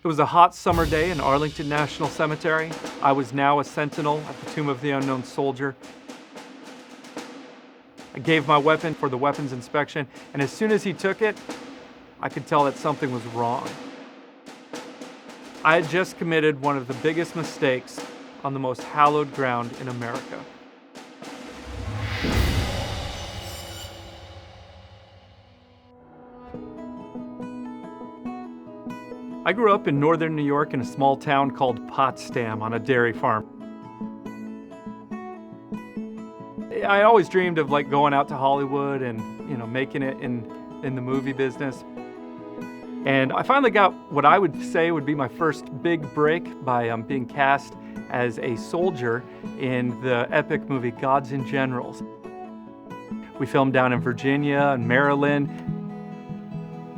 It was a hot summer day in Arlington National Cemetery. I was now a sentinel at the Tomb of the Unknown Soldier. I gave my weapon for the weapons inspection, and as soon as he took it, I could tell that something was wrong. I had just committed one of the biggest mistakes on the most hallowed ground in America. I grew up in northern New York in a small town called Potsdam on a dairy farm. I always dreamed of going out to Hollywood and making it in the movie business. And I finally got what I would say would be my first big break by being cast as a soldier in the epic movie Gods and Generals. We filmed down in Virginia and Maryland.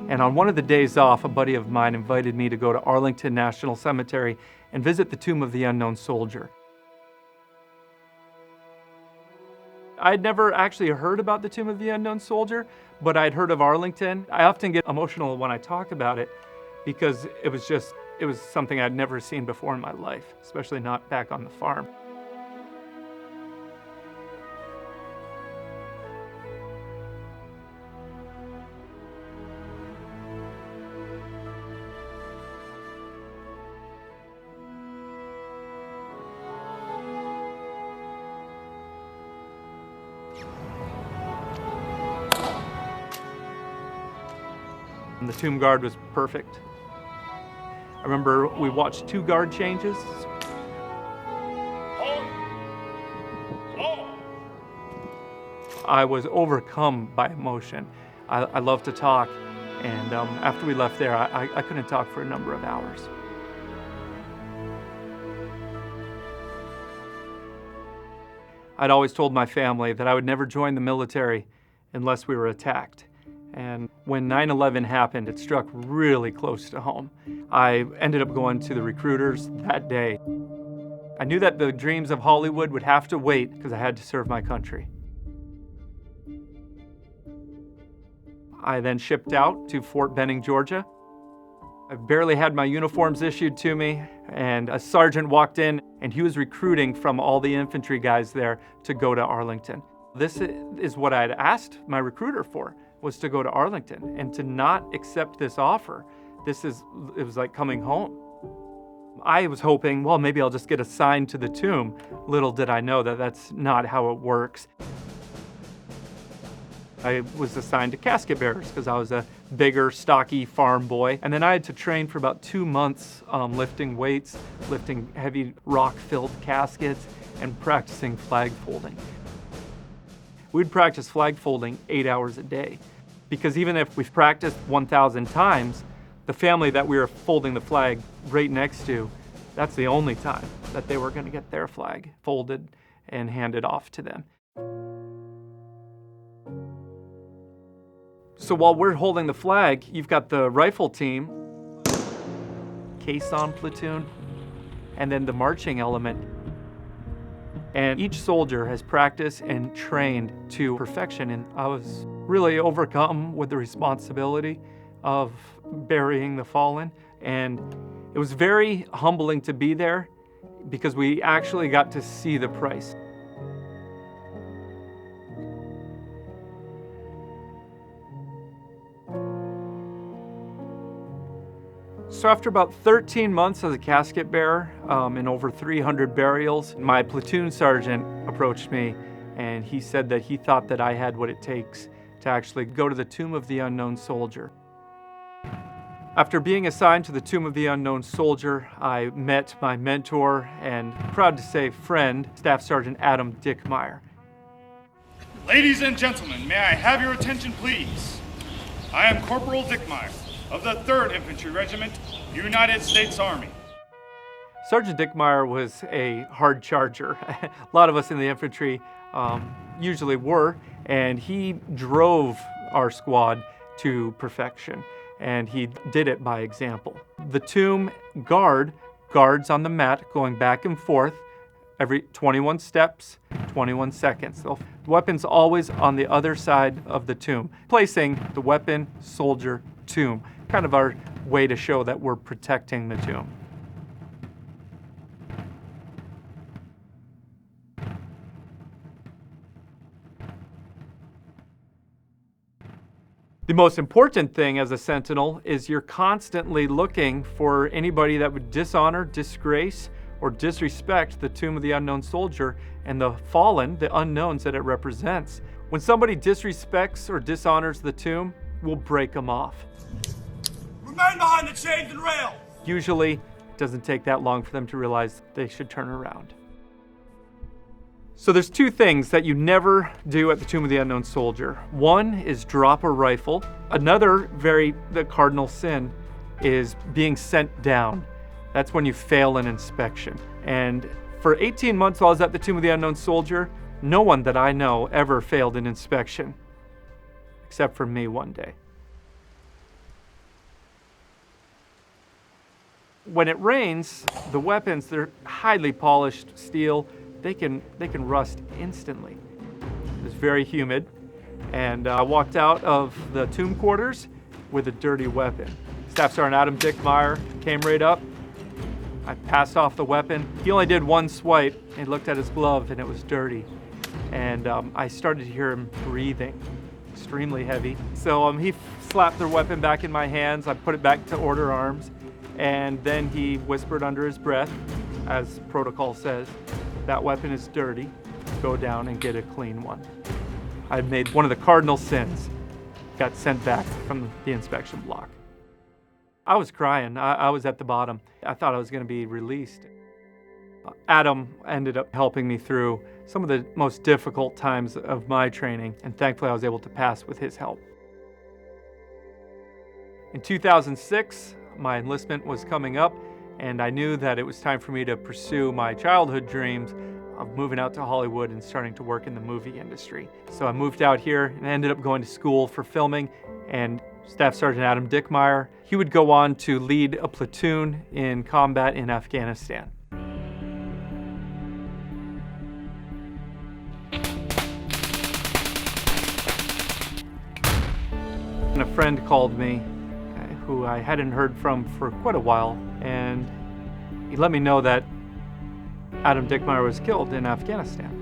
And on one of the days off, a buddy of mine invited me to go to Arlington National Cemetery and visit the Tomb of the Unknown Soldier. I'd never actually heard about the Tomb of the Unknown Soldier, but I'd heard of Arlington. I often get emotional when I talk about it because it was something I'd never seen before in my life, especially not back on the farm. And the tomb guard was perfect. I remember we watched 2 guard changes. I was overcome by emotion. I love to talk, and after we left there, I couldn't talk for a number of hours. I'd always told my family that I would never join the military unless we were attacked. And when 9/11 happened, it struck really close to home. I ended up going to the recruiters that day. I knew that the dreams of Hollywood would have to wait because I had to serve my country. I then shipped out to Fort Benning, Georgia. I barely had my uniforms issued to me, and a sergeant walked in, and he was recruiting from all the infantry guys there to go to Arlington. This is what I'd asked my recruiter for, was to go to Arlington, and to not accept this offer. It was like coming home. I was hoping, well, maybe I'll just get assigned to the tomb. Little did I know that that's not how it works. I was assigned to casket bearers because I was a bigger, stocky farm boy. And then I had to train for about 2 months lifting weights, lifting heavy rock-filled caskets, and practicing flag folding. We'd practice flag folding 8 hours a day, because even if we've practiced 1,000 times, the family that we were folding the flag right next to, that's the only time that they were going to get their flag folded and handed off to them. So while we're holding the flag, you've got the rifle team, caisson platoon, and then the marching element. And each soldier has practiced and trained to perfection, and I was really overcome with the responsibility of burying the fallen. And it was very humbling to be there because we actually got to see the price. So after about 13 months as a casket bearer and over 300 burials, my platoon sergeant approached me, and he said that he thought that I had what it takes to actually go to the Tomb of the Unknown Soldier. After being assigned to the Tomb of the Unknown Soldier, I met my mentor and, proud to say, friend, Staff Sergeant Adam Dickmeyer. Ladies and gentlemen, may I have your attention, please? I am Corporal Dickmeyer of the 3rd Infantry Regiment, United States Army. Sergeant Dickmeyer was a hard charger. A lot of us in the infantry usually were, and he drove our squad to perfection, and he did it by example. The tomb guards on the mat going back and forth every 21 steps, 21 seconds. The weapon's always on the other side of the tomb, placing the weapon, soldier, tomb, kind of our way to show that we're protecting the tomb. The most important thing as a sentinel is you're constantly looking for anybody that would dishonor, disgrace, or disrespect the tomb of the unknown soldier and the fallen, the unknowns that it represents. When somebody disrespects or dishonors the tomb, we'll break them off. Remain behind the chains and rails! Usually, it doesn't take that long for them to realize they should turn around. So there's two things that you never do at the Tomb of the Unknown Soldier. One is drop a rifle. Another, the cardinal sin, is being sent down. That's when you fail an inspection. And for 18 months while I was at the Tomb of the Unknown Soldier, no one that I know ever failed an inspection, except for me one day. When it rains, the weapons, they're highly polished steel. They can rust instantly. It was very humid, and I walked out of the tomb quarters with a dirty weapon. Staff Sergeant Adam Dickmeyer came right up. I passed off the weapon. He only did one swipe. He looked at his glove, and it was dirty. And I started to hear him breathing, extremely heavy. So he slapped the weapon back in my hands. I put it back to order arms, and then he whispered under his breath, as protocol says, "That weapon is dirty. Go down and get a clean one." I made one of the cardinal sins. Got sent back from the inspection block. I was crying. I was at the bottom. I thought I was going to be released. Adam ended up helping me through some of the most difficult times of my training, and thankfully I was able to pass with his help. In 2006, my enlistment was coming up, and I knew that it was time for me to pursue my childhood dreams of moving out to Hollywood and starting to work in the movie industry. So I moved out here and ended up going to school for filming, and Staff Sergeant Adam Dickmeyer, he would go on to lead a platoon in combat in Afghanistan. And a friend called me, who I hadn't heard from for quite a while, and he let me know that Adam Dickmeyer was killed in Afghanistan.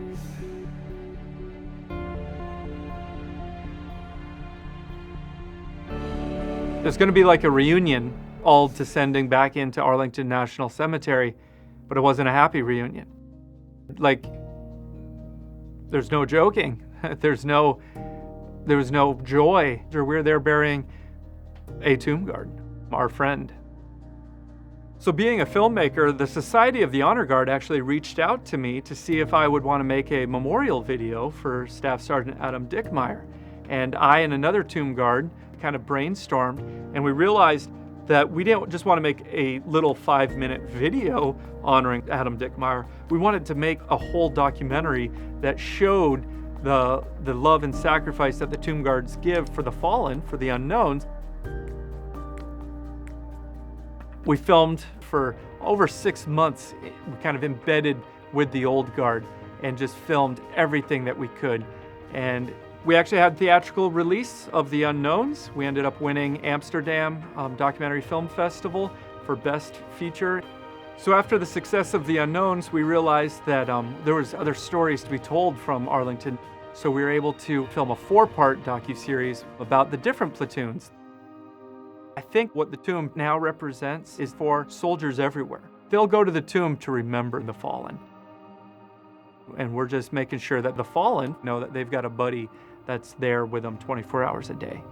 There's going to be like a reunion, all descending back into Arlington National Cemetery, but it wasn't a happy reunion. Like, there's no joking. There was no joy. We were there burying a tomb guard, our friend. So being a filmmaker, the Society of the Honor Guard actually reached out to me to see if I would want to make a memorial video for Staff Sergeant Adam Dickmeyer. And I and another tomb guard kind of brainstormed, and we realized that we didn't just want to make a little 5-minute video honoring Adam Dickmeyer. We wanted to make a whole documentary that showed the love and sacrifice that the tomb guards give for the fallen, for the unknowns. We filmed for over 6 months, kind of embedded with the old guard, and just filmed everything that we could. And we actually had theatrical release of The Unknowns. We ended up winning Amsterdam Documentary Film Festival for Best Feature. So after the success of The Unknowns, we realized that there was other stories to be told from Arlington. So we were able to film a 4-part docuseries about the different platoons. I think what the tomb now represents is for soldiers everywhere. They'll go to the tomb to remember the fallen. And we're just making sure that the fallen know that they've got a buddy that's there with them 24 hours a day.